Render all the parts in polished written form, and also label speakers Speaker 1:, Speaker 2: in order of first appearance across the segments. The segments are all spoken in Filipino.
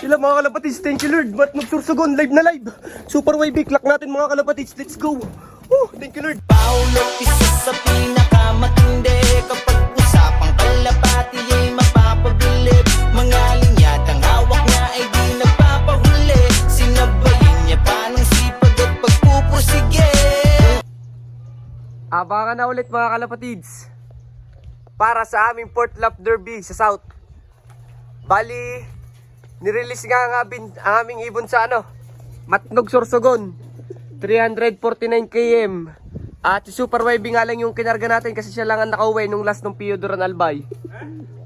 Speaker 1: Sila mga kalapatids, thank you Lord. Matnog Sorsogon, live na live. Super YB, clock natin mga kalapatids. Let's go. Thank you Lord.
Speaker 2: Paulo, isa sa pinakamatindi. Kapag usapang kalapati ay mapapabilib. Mga linyatang hawak niya ay di nagpapahuli. Sinabayin niya pa ng sipag at pagpupursige.
Speaker 1: Abangan na ulit mga kalapatids para sa aming Port Lap Derby sa South. Bali, nirelease nga ang aming ibon sa Matnog Sorsogon 349 km. At si Super YB nga lang yung kinarga natin kasi siya lang ang nakauwi nung last ng Pio Duran Albay.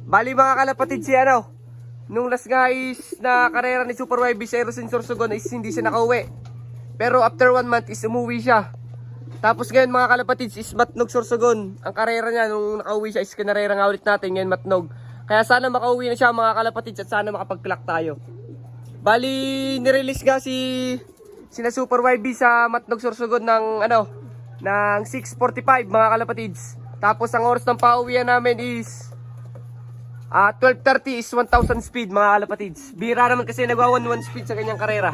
Speaker 1: Bali mga kalapatids, si nung last nga is na karera ni Super YB sa Erosin Sorsogon is hindi siya nakauwi. Pero after 1 month is umuwi siya. Tapos ngayon mga kalapatids is Matnog Sorsogon. Ang karera niya nung nakauwi siya is kinarera nga ulit natin ngayon Matnog. Kaya sana makauwi na siya mga kalapatids at sana makapag-clock tayo. Bali, nirelease nga sina Super YB sa Matnog Sorsogon ng ng 6:45 mga kalapatids. Tapos ang oras ng pauwian namin is 12:30 is 1,000 speed mga kalapatids. Bira naman kasi nagwa 1 speed sa kanyang karera.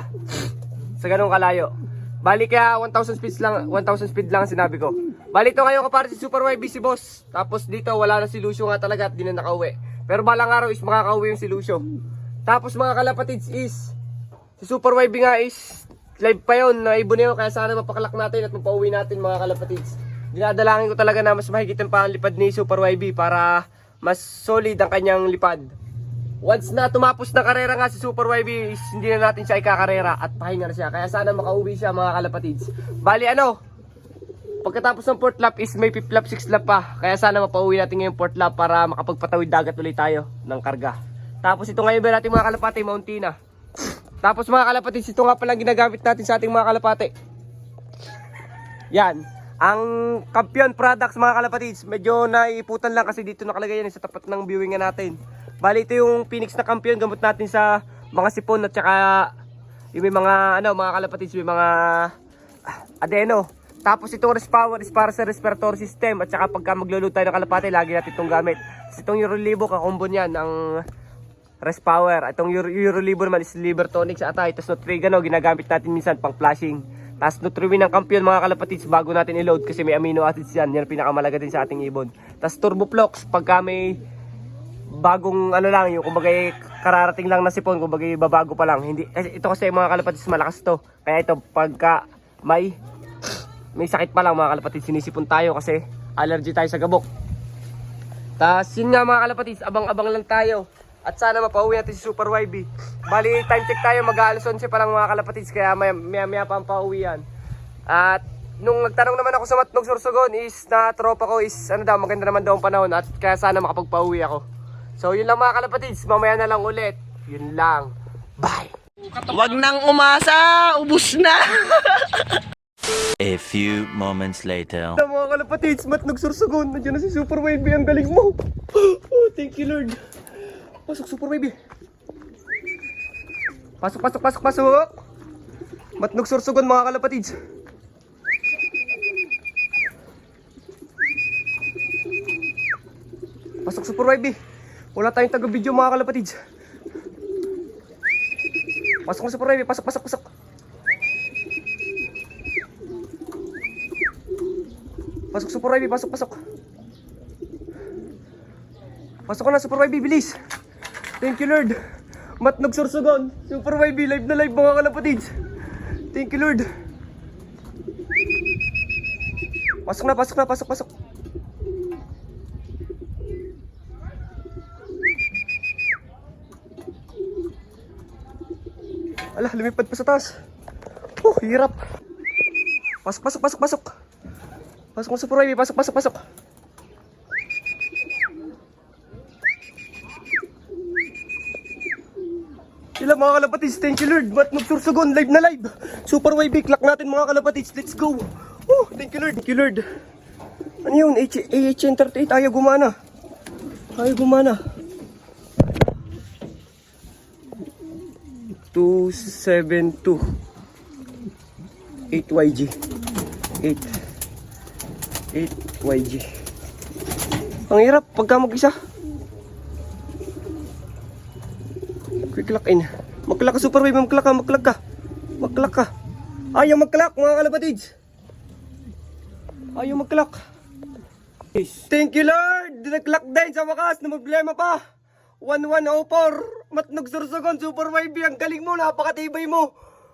Speaker 1: Sa ganung kalayo. Bali kaya 1,000 speed lang sinabi ko. Bali ito ngayon kapare si Super YB si boss. Tapos dito wala na si Lucio nga talaga at di na nakauwi. Pero balang araw is makakauwi yung si Lucio. Tapos mga kalapatids is si Super YB nga is live pa yun na ibon yun. Kaya sana mapakalak natin at mapauwi natin mga kalapatids. Dinadalangin ko talaga na mas mahigitan pa ang lipad ni Super YB para mas solid ang kanyang lipad. Once na tumapos na karera nga si Super YB is hindi na natin siya ikakarera at pahinga na siya. Kaya sana makauwi siya mga kalapatids. Bali pagkatapos ng port lap is may 5 lap, 6 lap pa. Kaya sana mapauwi natin ngayon port lap para makapagpatawid dagat ulit tayo ng karga. Tapos ito ngayon ba natin mga kalapate, Mountina. Tapos mga kalapatids, ito nga palang ginagamit natin sa ating mga kalapate. Yan. Ang Campion products mga kalapatids, medyo naiputan lang kasi dito nakalagay yan sa tapat ng viewing natin. Bali ito yung Phoenix na Campion, gamot natin sa mga sipon at saka yung may mga mga kalapatids, may mga adeno. Tapos itong Respower is para sa respiratory system at saka pagka magluluto tayo ng kalapate, lagi natin itong gamit. Tapos itong Eurolibo, kakombo niyan ang Respower. Itong Eurolibo naman is liver tonic sa atay. Tapos Nutrigano, ginagamit natin minsan pang flashing. Tapos Nutriwin ng Campion mga kalapatids bago natin i-load kasi may amino acids yan. Yan pinakamalaga din sa ating ibon. Tapos Turboflox pagka may bagong yung kumbaga kararating lang na sipon, kumbaga babago pa lang. Hindi, ito kasi mga kalapatids malakas to. Kaya ito pagka may sakit pa lang mga kalapatids, sinisipon tayo kasi allergy tayo sa gabok. Tapos yun nga mga kalapatids, abang-abang lang tayo. At sana mapauwi natin si Super YB. Bali time check tayo, mag-aalas 11 pa lang mga kalapatids, kaya maya pa ang pauwian. At nung nagtanong naman ako sa Matnog Sorsogon is na tropa ko is maganda naman daw ang panahon at kaya sana makapagpauwi ako. So yun lang mga kalapatids, mamaya na lang ulit. Yun lang. Bye!
Speaker 2: Wag nang umasa, ubus na.
Speaker 3: A few moments later.
Speaker 1: Mga kalapatids, Matnog Sorsogon. Nandiyan na si Super YB, ang galing mo. Thank you Lord. Pasok Super YB. Pasok. Matnog Sorsogon mga kalapatids. Pasok Super YB. Wala tayong taga-video mga kalapatids. Pasok na Super YB, pasok. Pasok Super YB, pasok. Pasok na Super YB, bilis. Thank you Lord. Matnog Sorsogon, Super YB, live na live mga kalapatids. Thank you Lord. Pasok na. Alah, lumipad pa sa taas. Hirap. Pasok. Pasok mo Super YB, pasok. Sila mga kalapatids, thank you Lord. Matnog Sorsogon, live na live. Super YB, clock natin mga kalapatids. Let's go. Thank you Lord. Ano yun? AH-38, ayaw gumana. 272 8YG 8YG. Ang hirap pagka mag-isa. Quick lock in. Maklak ka, Super Wave. Maklak ka, maklak ka. Maklak ka. Ayaw maklak, mga kalapatids. Ayaw maklak. Thank you, Lord. Naklak din sa wakas na problema pa. 1104. Matnog sursugon, Super Wave. Ang galing mo, napakatibay mo.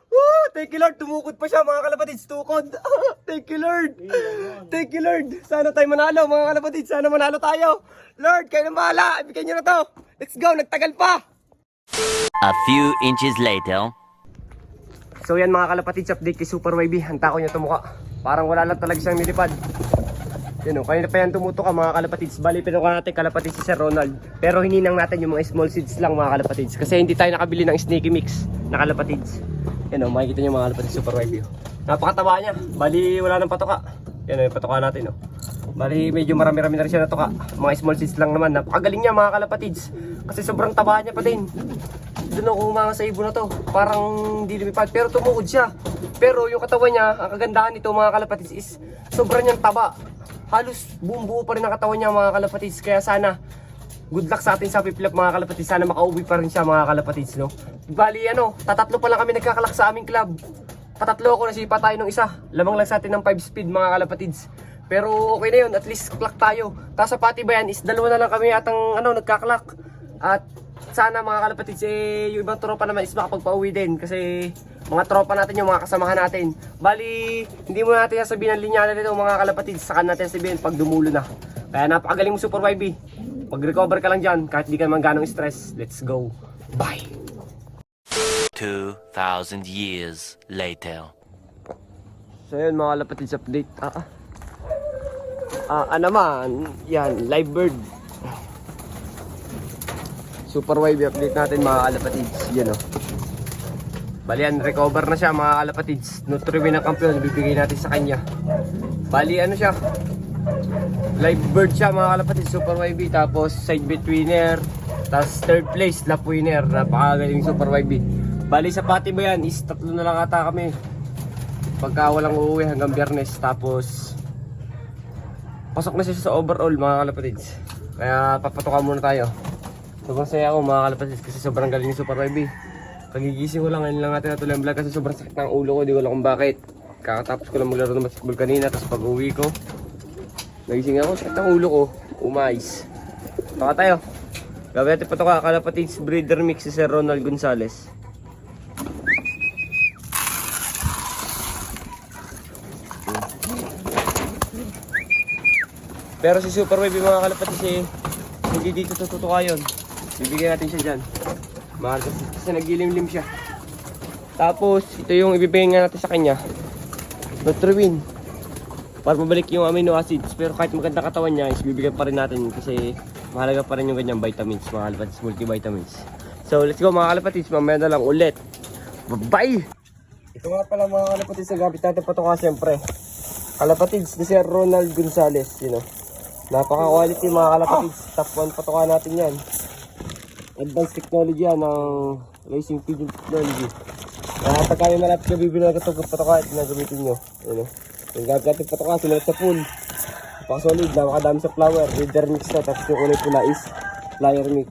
Speaker 1: Woo! Thank you, Lord. Tumukod pa siya, mga kalapatids. Tukod. Thank you, Lord. Thank you, Lord. Sana tayo manalo, mga kalapatids. Sana manalo tayo. Lord, kayo na bahala. Ibigay nyo na to. Let's go. Nagtagal pa.
Speaker 3: A few inches later.
Speaker 1: So yan, mga kalapatids, update kay Super Wavy. Ang tako niya tumuka. Parang wala lang talaga siyang nilipad. Yun o, kanina pa yan tumutuka, mga kalapatids. Bali, pinuka natin kalapatids si Sir Ronald. Pero hininang natin yung mga small seeds lang, mga kalapatids. Kasi hindi tayo nakabili ng sneaky mix na kalapatids. Yan o, makikita nyo, mga kalapatids, Super Wavy. Napakataba niya. Bali, wala nang patuka. Yan o, yung patuka natin o. Bali, medyo marami-rami na rin siya natuka. Mga small seeds lang naman. Napakagaling niya, mga kalapatids. Kasi sobrang taba niya pa din. Doon ako humanga sa ibon na to. Parang hindi lumipad. Pero tumukod siya. Pero yung katawan niya, ang kagandahan nito, mga kalapatids, is sobrang niyang taba. Halos buong buo pa rin ang katawan niya, mga kalapatids. Kaya sana, good luck sa atin sa piplap, mga kalapatids. Sana makauwi pa rin siya, mga kalapatids, no? Bali, tatatlo pa lang kami nagkakalak sa aming club. Patatlo ako, nasipa tayo ng isa. Lamang lang sa atin ng 5 speed, mga kalapatids. Pero okay na yun, at least clock tayo. Tapos sa pati bayan is dalawa na lang kami atang nagkaklak. At sana, mga kalapatids, yung ibang tropa naman is makapagpauwi din. Kasi mga tropa natin yung mga kasamahan natin. Bali, hindi mo natin sasabihin ang linya na nito, mga kalapatids. Saka natin sabihin pag dumulo na. Kaya napakagaling mo, Super Wavy. Pag-recover ka lang dyan, kahit di ka naman ganong stress. Let's go. Bye!
Speaker 3: 2,000 years later.
Speaker 1: So yun, mga kalapatids, update. Naman, yan, live bird. Super Wavy update natin, mga kalapatids. Yan o. Bali yan, recover na siya, mga kalapatids. Nutriwin ng kampiyon, bibigay natin sa kanya. Bali siya, live bird siya, mga kalapatids, Super Wavy. Tapos side bet winner. Tapos third place, lap winner. Napakagaling, Super Wavy. Bali sa pati ba yan, is tatlo na lang ata kami. Pagka walang uuwi hanggang Biyernes. Tapos pasok na siya sa overall, mga kalapatids. Kaya papatukan muna tayo. Sobrang saya ako, mga kalapatids, kasi sobrang galing ni Super Wavy. Pagigising ko lang, ngayon lang natin natuloy ang vlog kasi sobrang sakit ng ulo ko, di ko alam kung bakit. Kakatapos ko lang maglaro ng basketball kanina, tapos pag uwi ko, nagising ako, sakit ng ulo ko, umayos. Baka tayo. Gawin natin patuka, kalapatids breeder mix si Sir Ronald Gonzales. Pero si Super Wavy, mga kalapatids, hindi dito tututuka yun. Bibigyan natin siya dyan. Mahal kasi nagilimlim siya. Tapos ito yung ibibigay nga natin sa kanya, Nutriwin, para mabalik yung amino acids. Pero kahit maganda katawan niya, is bibigyan pa rin natin kasi mahalaga pa rin yung ganyang vitamins, mga kalapatids, multivitamins. So let's go, mga kalapatids, mamaya na lang ulit. Bye! Ito nga pala, mga kalapatids, nagamit natin patuka siyempre. Kalapatids ni Sir Ronald Gonzales, napaka quality, mga kalapatids. Top 1 patuka natin yan. Advanced technology yan ng racing feeding technology. Pagka yung malapit ka bibili na ito patuka, ito na gamitin nyo. Yung gamit natin patuka, sinulat sa pool. Napaka-solid, napakadami sa flower. Breeder mix na, tapos yung kulay pula is flyer mix.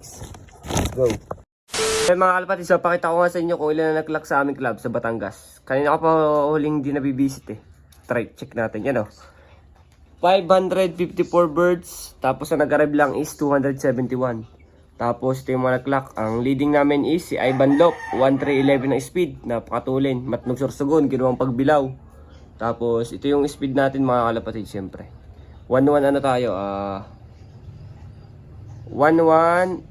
Speaker 1: Let's go. Okay, mga kalapatids, so pakita ko nga sa inyo kung ilan na nag-lock sa aming club sa Batangas. Kanina ko pa huling hindi nabibisit Try, check natin. Yan o. 554 birds. Tapos ang nag-arrive lang is 271. Tapos ito yung mga nag-lock. Ang leading namin is si Ivan Lop. 1311 ng speed. Napakatulin. Matnog sorsogon. Ginawang pagbilaw. Tapos ito yung speed natin, mga kalapatids, syempre. 1-1 tayo. 1-1.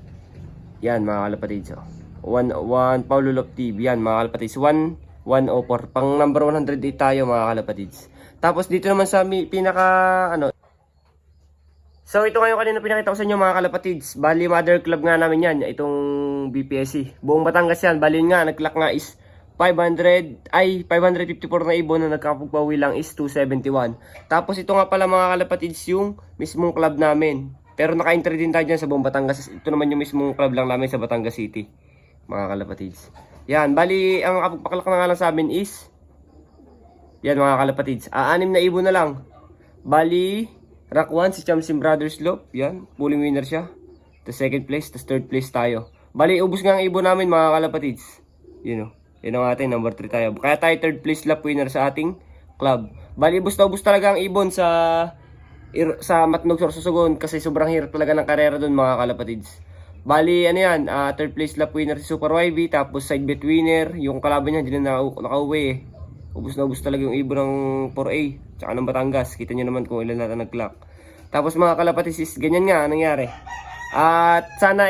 Speaker 1: Yan, mga kalapatids. 1-1 Paulo Lop TV. Yan, mga kalapatids. 1-104. Pang number 108 tayo, mga kalapatids. Tapos dito naman sa pinaka So ito ngayon kanina pinakita ko sa inyo, mga kalapatids. Bali mother club nga namin yan, itong BPSC. Buong Batangas yan. Bali nga, nag-clock nga is 554 na ibon, na nagkapagpawi lang is 271. Tapos ito nga pala, mga kalapatids, yung mismong club namin. Pero naka-entry din tayo dyan sa buong Batangas. Ito naman yung mismong club lang namin sa Batangas City, mga kalapatids. Yan, bali ang kapagpaklak na nga lang sa amin is yan, mga kalapatids. 6 na ibon na lang. Bali Rank 1 si Chamsim Brothers Loop. Yan, pulling winner siya. The second place, the third place tayo. Bali, ubos nga ang ibon namin, mga kalapatids. Yun o. Yun ang ating number 3 tayo. Kaya tayo third place lap winner sa ating club. Bali, ubos na ubos talaga ang ibon sa Matnog Sorsogon kasi sobrang hirap talaga ng karera doon mga kalapatids. Bali, ano yan, third place lap winner si Super YB, tapos side bet winner, yung kalaban niya hindi na nakauwi eh. Ubos na ubos talaga yung ibon ng 4A, tsaka ng Batangas. Kita nyo naman kung ilan natin nag-clock. Tapos mga kalapatids, ganyan nga nangyari. At sana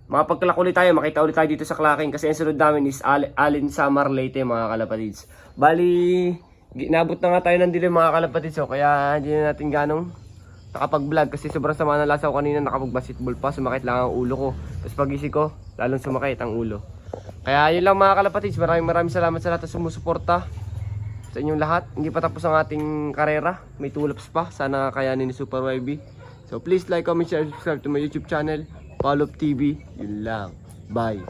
Speaker 1: makapag-clock ulit tayo, makita ulit tayo dito sa clocking kasi ang sunod namin is Alin Samar Leyte mga kalapatids. Bali, nabot na nga tayo ng dilim mga kalapatids, so kaya hindi na natin ganong nakapag-vlog kasi sobrang sama ng lasa ko kanina, nakapag-basketball pa, sumakit lang ang ulo ko. Tapos pagising ko, lalong sumakit ang ulo. Kaya yun lang mga kalapatids, maraming salamat sa lahat na sumusuporta sa inyong lahat. Hindi pa tapos ang ating karera, may tulops pa, sana kayanin ni Super YB. So please like, comment, share, subscribe to my YouTube channel, Paulop TV. Yun lang. Bye.